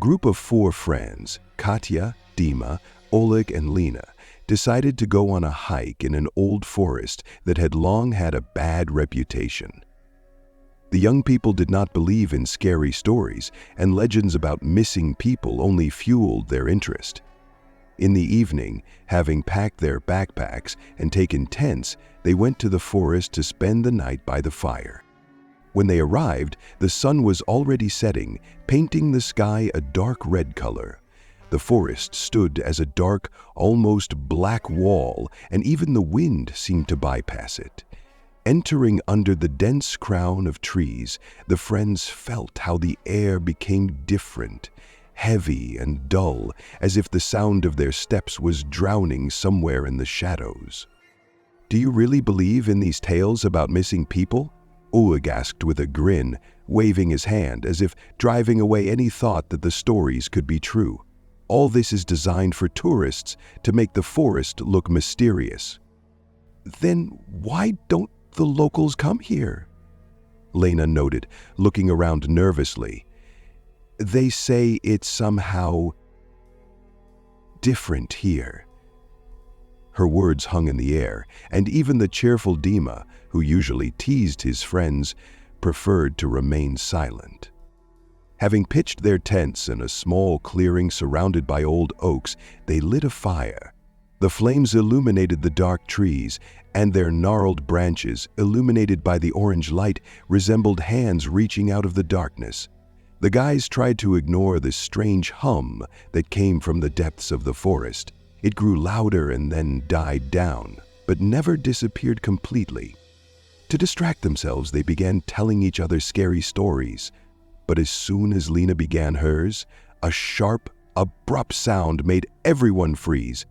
group of 4 friends, Katya, Dima, Oleg, and Lena, decided to go on a hike in an old forest that had long had a bad reputation. The young people did not believe in scary stories, and legends about missing people only fueled their interest. In the evening, having packed their backpacks and taken tents, they went to the forest to spend the night by the fire. When they arrived, the sun was already setting, painting the sky a dark red color. The forest stood as a dark, almost black wall, and even the wind seemed to bypass it. Entering under the dense crown of trees, the friends felt how the air became different, heavy and dull, as if the sound of their steps was drowning somewhere in the shadows. "Do you really believe in these tales about missing people?" Oleg asked with a grin, waving his hand as if driving away any thought that the stories could be true. "All this is designed for tourists to make the forest look mysterious." "Then why don't the locals come here?" Lena noted, looking around nervously. "They say it's somehow different here." Her words hung in the air, and even the cheerful Dima, who usually teased his friends, preferred to remain silent. Having pitched their tents in a small clearing surrounded by old oaks, they lit a fire. The flames illuminated the dark trees, and their gnarled branches, illuminated by the orange light, resembled hands reaching out of the darkness. The guys tried to ignore the strange hum that came from the depths of the forest. It grew louder and then died down, but never disappeared completely. To distract themselves, they began telling each other scary stories. But as soon as Lena began hers, a sharp, abrupt sound made everyone freeze.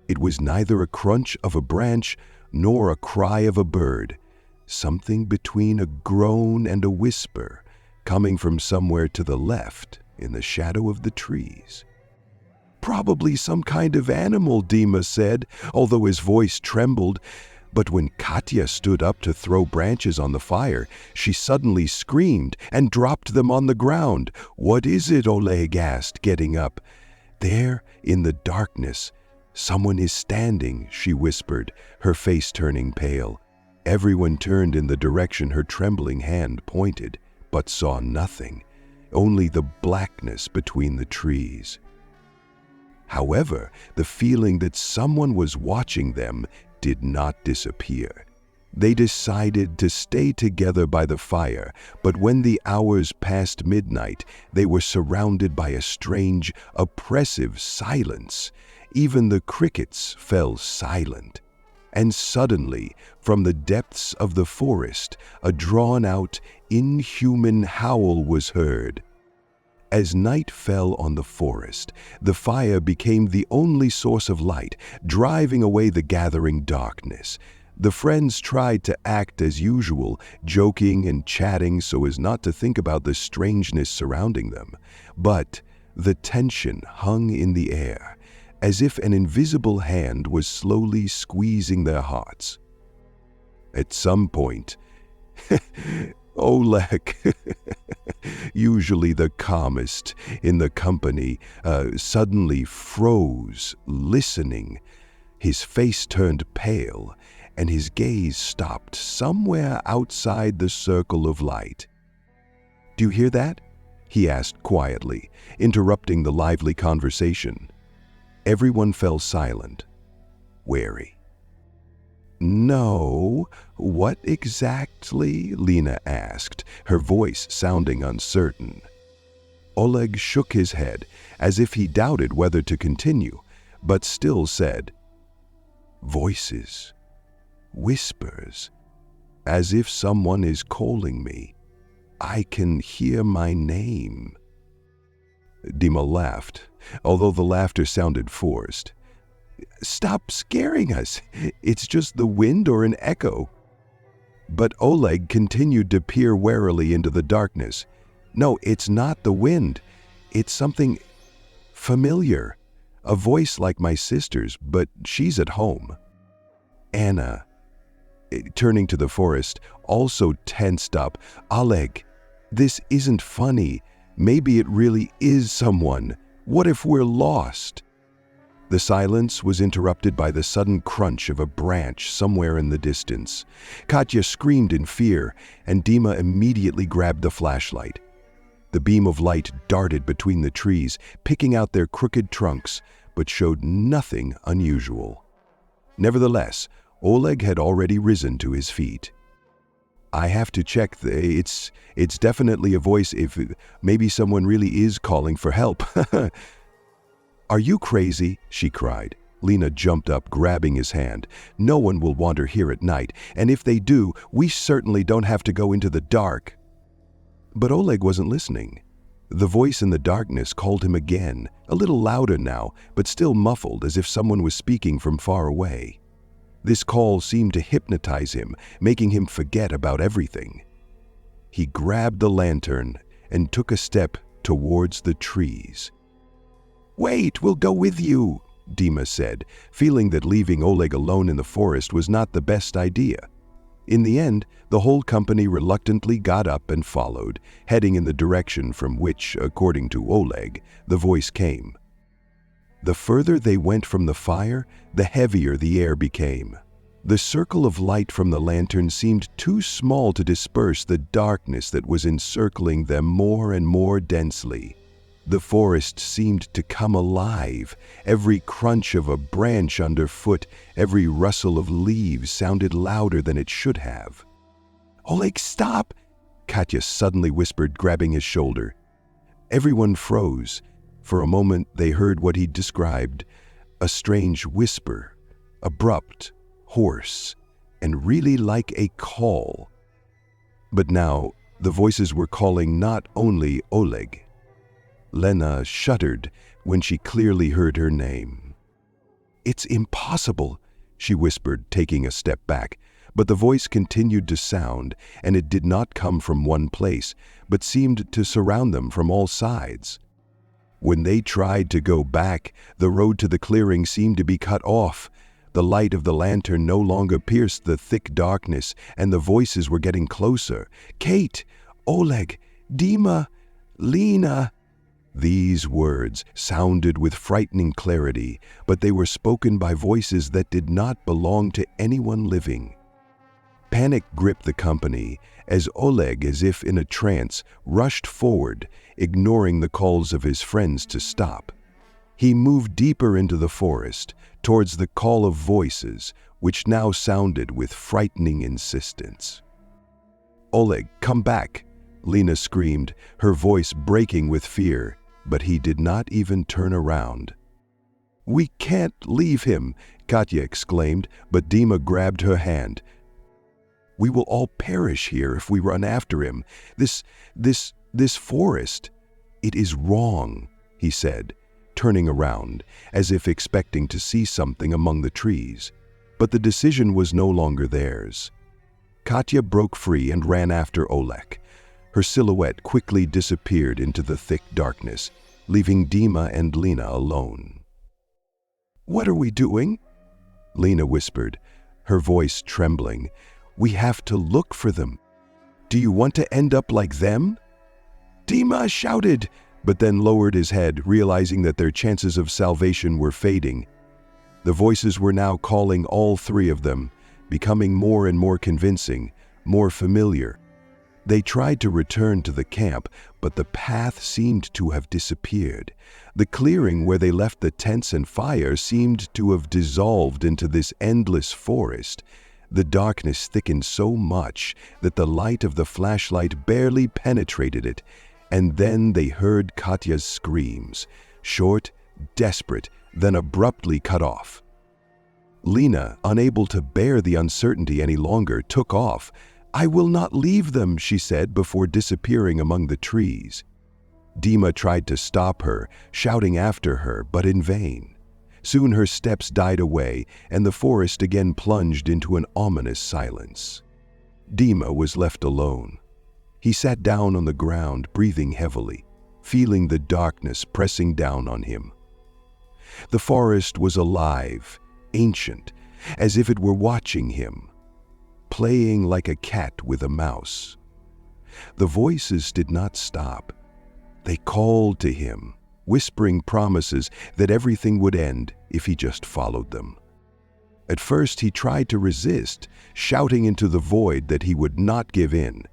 It was neither a crunch of a branch nor a cry of a bird, something between a groan and a whisper, coming from somewhere to the left in the shadow of the trees. "Probably some kind of animal," Dima said, although his voice trembled. But when Katya stood up to throw branches on the fire, she suddenly screamed and dropped them on the ground. "What is it?" Oleg asked, getting up. "There, in the darkness, someone is standing," she whispered, her face turning pale. Everyone turned in the direction her trembling hand pointed, but saw nothing, only the blackness between the trees. However, the feeling that someone was watching them did not disappear. They decided to stay together by the fire, but when the hours passed midnight, they were surrounded by a strange, oppressive silence. Even the crickets fell silent. And suddenly, from the depths of the forest, a drawn-out, inhuman howl was heard. As night fell on the forest, the fire became the only source of light, driving away the gathering darkness. The friends tried to act as usual, joking and chatting so as not to think about the strangeness surrounding them. But the tension hung in the air, as if an invisible hand was slowly squeezing their hearts. At some point, Oleg, usually the calmest in the company, suddenly froze, listening. His face turned pale, and his gaze stopped somewhere outside the circle of light. "Do you hear that?" he asked quietly, interrupting the lively conversation. Everyone fell silent, wary. "No, what exactly?" Lena asked, her voice sounding uncertain. Oleg shook his head, as if he doubted whether to continue, but still said, "Voices, whispers, as if someone is calling me. I can hear my name." Dima laughed, although the laughter sounded forced. "Stop scaring us. It's just the wind or an echo." But Oleg continued to peer warily into the darkness. "No, it's not the wind. It's something familiar. A voice like my sister's, but she's at home." Anna, turning to the forest, also tensed up. "Oleg, this isn't funny. Maybe it really is someone. What if we're lost? The silence was interrupted by the sudden crunch of a branch somewhere in the distance. Katya screamed in fear, and Dima immediately grabbed the flashlight. The beam of light darted between the trees, picking out their crooked trunks, but showed nothing unusual. Nevertheless, Oleg had already risen to his feet. I have to check. It's definitely a voice. If maybe someone really is calling for help. Are you crazy? She cried. Lena jumped up, grabbing his hand. No one will wander here at night, and if they do, we certainly don't have to go into the dark. But Oleg wasn't listening. The voice in the darkness called him again, a little louder now, but still muffled as if someone was speaking from far away. This call seemed to hypnotize him, making him forget about everything. He grabbed the lantern and took a step towards the trees. "Wait, we'll go with you," Dima said, feeling that leaving Oleg alone in the forest was not the best idea. In the end, the whole company reluctantly got up and followed, heading in the direction from which, according to Oleg, the voice came. The further they went from the fire, the heavier the air became. The circle of light from the lantern seemed too small to disperse the darkness that was encircling them more and more densely. The forest seemed to come alive. Every crunch of a branch underfoot, every rustle of leaves sounded louder than it should have. "Oleg, stop!" Katya suddenly whispered, grabbing his shoulder. Everyone froze. For a moment they heard what he described, a strange whisper, abrupt, hoarse, and really like a call. But now the voices were calling not only Oleg. Lena shuddered when she clearly heard her name. "It's impossible," she whispered, taking a step back, but the voice continued to sound, and it did not come from one place, but seemed to surround them from all sides. When they tried to go back, the road to the clearing seemed to be cut off. The light of the lantern no longer pierced the thick darkness, and the voices were getting closer. "Kate! Oleg! Dima! Lena!" These words sounded with frightening clarity, but they were spoken by voices that did not belong to anyone living. Panic gripped the company as Oleg, as if in a trance, rushed forward, ignoring the calls of his friends to stop. He moved deeper into the forest, towards the call of voices, which now sounded with frightening insistence. "Oleg, come back!" Lena screamed, her voice breaking with fear, but he did not even turn around. "We can't leave him," Katya exclaimed, but Dima grabbed her hand. "We will all perish here if we run after him. This forest, it is wrong," he said, turning around, as if expecting to see something among the trees. But the decision was no longer theirs. Katya broke free and ran after Oleg. Her silhouette quickly disappeared into the thick darkness, leaving Dima and Lena alone. "What are we doing?" Lena whispered, her voice trembling. "We have to look for them. Do you want to end up like them?" Dima shouted, but then lowered his head, realizing that their chances of salvation were fading. The voices were now calling all three of them, becoming more and more convincing, more familiar. They tried to return to the camp, but the path seemed to have disappeared. The clearing where they left the tents and fire seemed to have dissolved into this endless forest. The darkness thickened so much that the light of the flashlight barely penetrated it, and then they heard Katya's screams, short, desperate, then abruptly cut off. Lena, unable to bear the uncertainty any longer, took off. "I will not leave them," she said before disappearing among the trees. Dima tried to stop her, shouting after her, but in vain. Soon her steps died away, and the forest again plunged into an ominous silence. Dima was left alone. He sat down on the ground, breathing heavily, feeling the darkness pressing down on him. The forest was alive, ancient, as if it were watching him, playing like a cat with a mouse. The voices did not stop. They called to him, whispering promises that everything would end if he just followed them. At first he tried to resist, shouting into the void that he would not give in.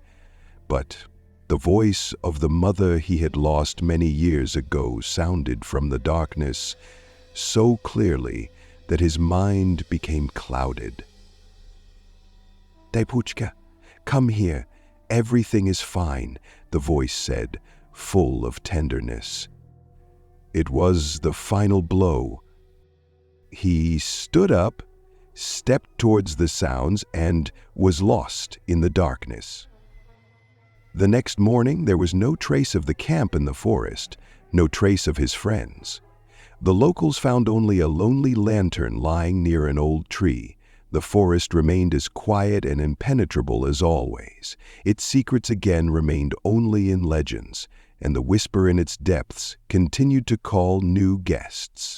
But the voice of the mother he had lost many years ago sounded from the darkness so clearly that his mind became clouded. "Daipuchka, come here. Everything is fine," the voice said, full of tenderness. It was the final blow. He stood up, stepped towards the sounds, and was lost in the darkness. The next morning, there was no trace of the camp in the forest, no trace of his friends. The locals found only a lonely lantern lying near an old tree. The forest remained as quiet and impenetrable as always. Its secrets again remained only in legends, and the whisper in its depths continued to call new guests.